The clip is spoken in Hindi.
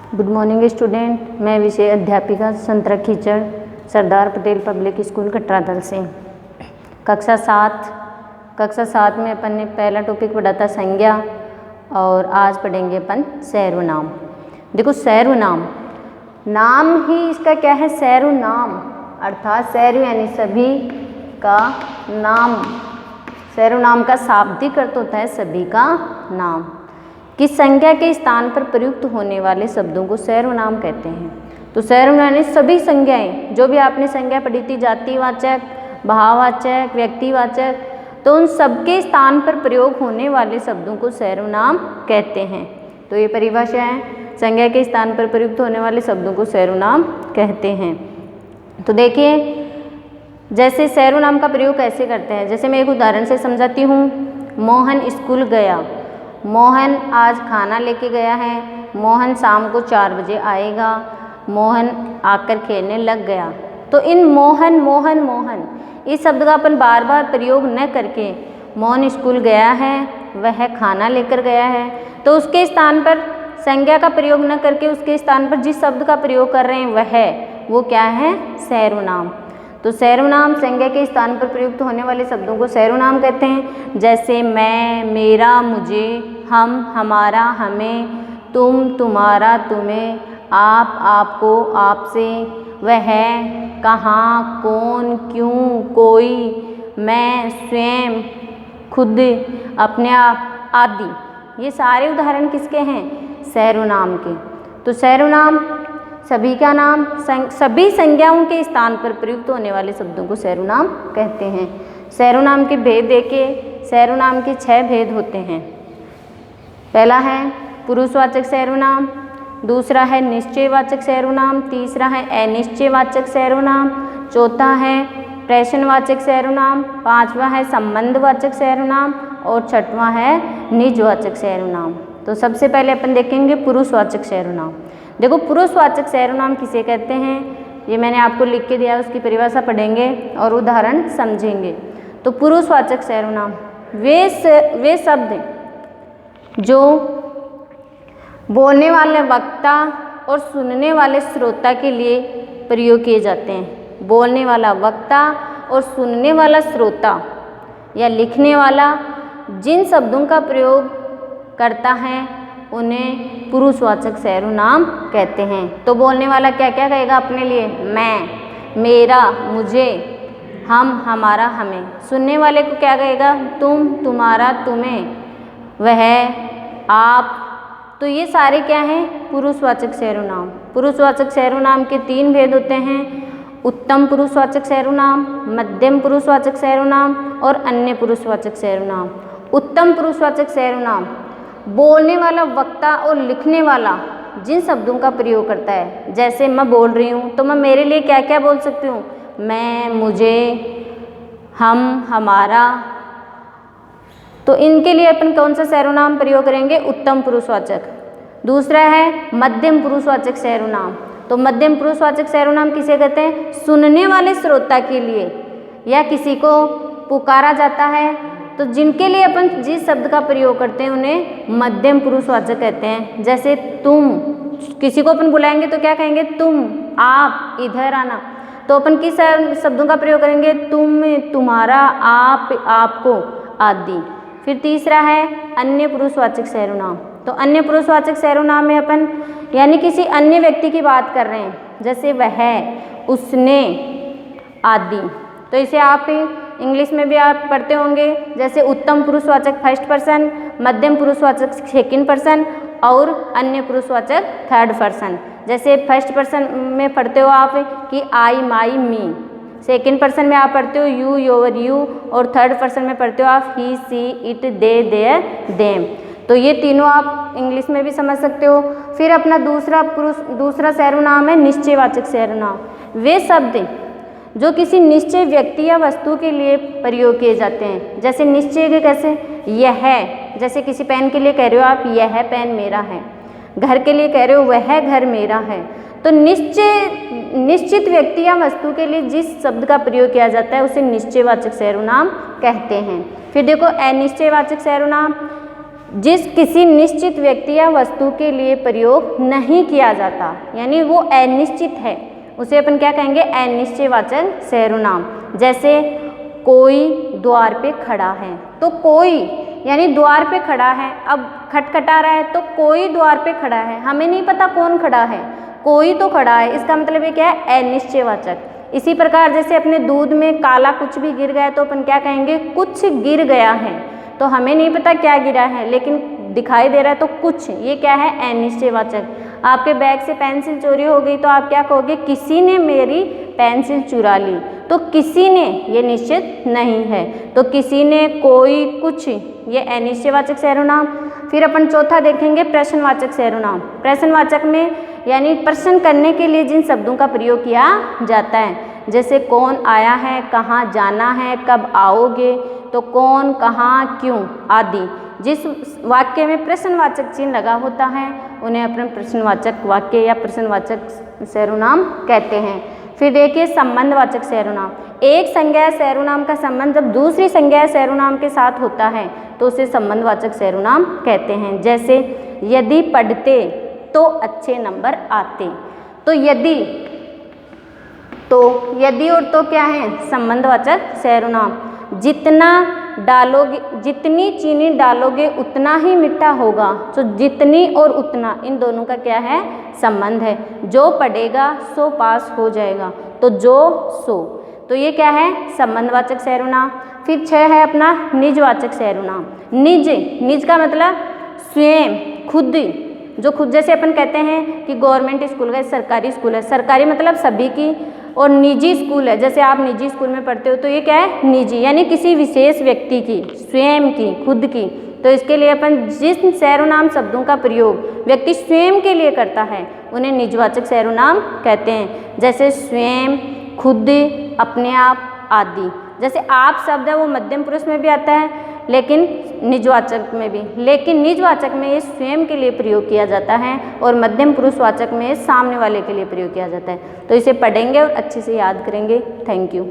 गुड मॉर्निंग स्टूडेंट, मैं विषय अध्यापिका संतरा कीचड़ सरदार पटेल पब्लिक स्कूल कटरादल से। कक्षा सात में अपन ने पहला टॉपिक पढ़ा था संज्ञा, और आज पढ़ेंगे अपन सर्वनाम। देखो सर्वनाम, नाम ही इसका क्या है, सर्वनाम, अर्थात सर्व यानी सभी का नाम। सर्वनाम का शाब्दिक अर्थ होता है सभी का नाम। किस संज्ञा के स्थान पर प्रयुक्त होने वाले शब्दों को सर्वनाम कहते हैं। तो सर्वनाम यानी सभी संज्ञाएं, जो भी आपने संज्ञा पढ़ी थी, जातिवाचक, भाववाचक, व्यक्तिवाचक, तो उन सबके स्थान पर प्रयोग होने वाले शब्दों को सर्वनाम कहते हैं। तो ये परिभाषा है, संज्ञा के स्थान पर प्रयुक्त होने वाले शब्दों को सर्वनाम कहते हैं। तो देखिए, जैसे सर्वनाम का प्रयोग कैसे करते हैं, जैसे मैं एक उदाहरण से समझाती हूँ। मोहन स्कूल गया, मोहन आज खाना लेके गया है। मोहन शाम को 4 बजे आएगा। मोहन आकर खेलने लग गया। तो इन मोहन मोहन मोहन इस शब्द का अपन बार बार प्रयोग न करके, मोहन स्कूल गया है, वह खाना लेकर गया है, तो उसके स्थान पर संज्ञा का प्रयोग न करके उसके स्थान पर जिस शब्द का प्रयोग कर रहे हैं वो क्या है, सर्वनाम। तो सर्वनाम संज्ञा के स्थान पर प्रयुक्त होने वाले शब्दों को सर्वनाम कहते हैं। जैसे मैं, मेरा, मुझे, हम, हमारा, हमें, तुम, तुम्हारा, तुम्हें, आप, आपको, आपसे, वह, कहाँ, कौन, क्यों, कोई, मैं, स्वयं, खुद, अपने आप आदि। ये सारे उदाहरण किसके हैं, सर्वनाम के। तो सर्वनाम सभी का नाम, सभी संज्ञाओं के स्थान पर प्रयुक्त होने वाले शब्दों को सर्वनाम कहते हैं। सर्वनाम के भेद देखिए, सर्वनाम के 6 भेद होते हैं। पहला है पुरुषवाचक सर्वनाम, दूसरा है निश्चयवाचक सर्वनाम, तीसरा है अनिश्चयवाचक सर्वनाम, चौथा है प्रश्नवाचक सर्वनाम, पांचवा है संबंधवाचक सर्वनाम, और छठवां है निजवाचक सर्वनाम। तो सबसे पहले अपन देखेंगे पुरुषवाचक सर्वनाम। देखो, पुरुषवाचक सर्वनाम किसे कहते हैं, ये मैंने आपको लिख के दिया, उसकी परिभाषा पढ़ेंगे और उदाहरण समझेंगे। तो पुरुषवाचक सर्वनाम वे शब्द जो बोलने वाले वक्ता और सुनने वाले श्रोता के लिए प्रयोग किए जाते हैं। बोलने वाला वक्ता और सुनने वाला श्रोता या लिखने वाला जिन शब्दों का प्रयोग करता है उन्हें पुरुषवाचक सर्वनाम कहते हैं। तो बोलने वाला क्या क्या कहेगा अपने लिए, मैं, मेरा, मुझे, हम, हमारा, हमें। सुनने वाले को क्या कहेगा, तुम, तुम्हारा, तुम्हें, वह, आप। तो ये सारे क्या हैं, पुरुषवाचक सर्वनाम। पुरुषवाचक सर्वनाम के 3 भेद होते हैं, उत्तम पुरुषवाचक सर्वनाम, मध्यम पुरुषवाचक सर्वनाम और अन्य पुरुषवाचक सर्वनाम। उत्तम पुरुषवाचक सर्वनाम बोलने वाला वक्ता और लिखने वाला जिन शब्दों का प्रयोग करता है। जैसे मैं बोल रही हूँ तो मैं मेरे लिए क्या क्या बोल सकती हूँ, मैं, मुझे, हम, हमारा। तो इनके लिए अपन कौन सा सर्वनाम प्रयोग करेंगे, उत्तम पुरुषवाचक। दूसरा है मध्यम पुरुषवाचक सर्वनाम। तो मध्यम पुरुषवाचक सर्वनाम किसे कहते हैं, सुनने वाले श्रोता के लिए या किसी को पुकारा जाता है, तो जिनके लिए अपन जिस शब्द का प्रयोग करते हैं उन्हें मध्यम पुरुषवाचक कहते हैं। जैसे तुम, किसी को अपन बुलाएंगे तो क्या कहेंगे, तुम, आप, इधर आना। तो अपन किस शब्दों का प्रयोग करेंगे, तुम, तुम्हारा, आप, आपको आदि। फिर तीसरा है अन्य पुरुषवाचक सर्वनाम। तो अन्य पुरुषवाचक सर्वनाम में अपन यानी किसी अन्य व्यक्ति की बात कर रहे हैं, जैसे वह, उसने आदि। तो इसे आप इंग्लिश में भी आप पढ़ते होंगे, जैसे उत्तम पुरुषवाचक फर्स्ट पर्सन, मध्यम पुरुषवाचक सेकंड पर्सन और अन्य पुरुषवाचक थर्ड पर्सन। जैसे फर्स्ट पर्सन में पढ़ते हो आप कि आई, माई, मी। सेकंड पर्सन में आप पढ़ते हो यू, योर, यू, और थर्ड पर्सन में पढ़ते हो आप ही, सी, इट, दे, देयर, देम। तो ये तीनों आप इंग्लिश में भी समझ सकते हो। फिर अपना दूसरा सर्वनाम है निश्चयवाचक सर्वनाम। वे शब्द जो किसी निश्चय व्यक्ति या वस्तु के लिए प्रयोग किए जाते हैं। जैसे निश्चय के कैसे, यह, जैसे किसी पेन के लिए कह रहे हो आप, यह पेन मेरा है। घर के लिए कह रहे हो, वह घर मेरा है। तो निश्चित व्यक्ति या वस्तु के लिए जिस शब्द का प्रयोग किया जाता है उसे निश्चयवाचक सर्वनाम कहते हैं। फिर देखो अनिश्चयवाचक सर्वनाम, जिस किसी निश्चित व्यक्ति या वस्तु के लिए प्रयोग नहीं किया जाता, यानी वो अनिश्चित है, उसे अपन क्या कहेंगे, अनिश्चयवाचक सर्वनाम। जैसे कोई द्वार पे खड़ा है, तो कोई यानी द्वार पे खड़ा है, अब खटखटा रहा है तो कोई द्वार पे खड़ा है, हमें नहीं पता कौन खड़ा है, कोई तो खड़ा है, इसका मतलब ये क्या है, अनिश्चयवाचक। इसी प्रकार जैसे अपने दूध में काला कुछ भी गिर गया तो अपन क्या कहेंगे, कुछ गिर गया है, तो हमें नहीं पता क्या गिरा है लेकिन दिखाई दे रहा है तो कुछ, ये क्या है, अनिश्चयवाचक। आपके बैग से पेंसिल चोरी हो गई तो आप क्या कहोगे, किसी ने मेरी पेंसिल चुरा ली, तो किसी ने ये निश्चित नहीं है, तो किसी ने, कोई, कुछ, ये अनिश्चयवाचक सर्वनाम। फिर अपन चौथा देखेंगे प्रश्नवाचक सर्वनाम। प्रश्नवाचक में यानी प्रश्न करने के लिए जिन शब्दों का प्रयोग किया जाता है, जैसे कौन आया है, कहाँ जाना है, कब आओगे, तो कौन, कहाँ, क्यों आदि। जिस वाक्य में प्रश्नवाचक चिन्ह लगा होता है उन्हें अपन प्रश्नवाचक वाक्य या प्रश्नवाचक सर्वनाम कहते हैं। फिर देखिए संबंधवाचक सर्वनाम। एक संज्ञा सर्वनाम का संबंध जब दूसरी संज्ञा सर्वनाम के साथ होता है तो उसे संबंधवाचक सर्वनाम कहते हैं। जैसे यदि पढ़ते तो अच्छे नंबर आते, तो यदि और तो क्या है, संबंधवाचक सर्वनाम। जितना डालोगे, जितनी चीनी डालोगे उतना ही मीठा होगा, तो जितनी और उतना इन दोनों का क्या है, संबंध है। जो पढ़ेगा सो पास हो जाएगा, तो जो सो, तो ये क्या है, संबंधवाचक सर्वनाम। फिर 6 है अपना निजवाचक सर्वनाम। निज का मतलब स्वयं, खुद, जो खुद, जैसे अपन कहते हैं कि गवर्नमेंट स्कूल है, सरकारी स्कूल है, सरकारी मतलब सभी की, और निजी स्कूल है, जैसे आप निजी स्कूल में पढ़ते हो तो ये क्या है, निजी, यानी किसी विशेष व्यक्ति की, स्वयं की, खुद की। तो इसके लिए अपन जिस सर्वनाम शब्दों का प्रयोग व्यक्ति स्वयं के लिए करता है उन्हें निजवाचक सर्वनाम कहते हैं। जैसे स्वयं, खुद, अपने आप आदि। जैसे आप शब्द है वो मध्यम पुरुष में भी आता है लेकिन निजवाचक में भी, लेकिन निजवाचक में ये स्वयं के लिए प्रयोग किया जाता है और मध्यम पुरुषवाचक में सामने वाले के लिए प्रयोग किया जाता है। तो इसे पढ़ेंगे और अच्छे से याद करेंगे। Thank you.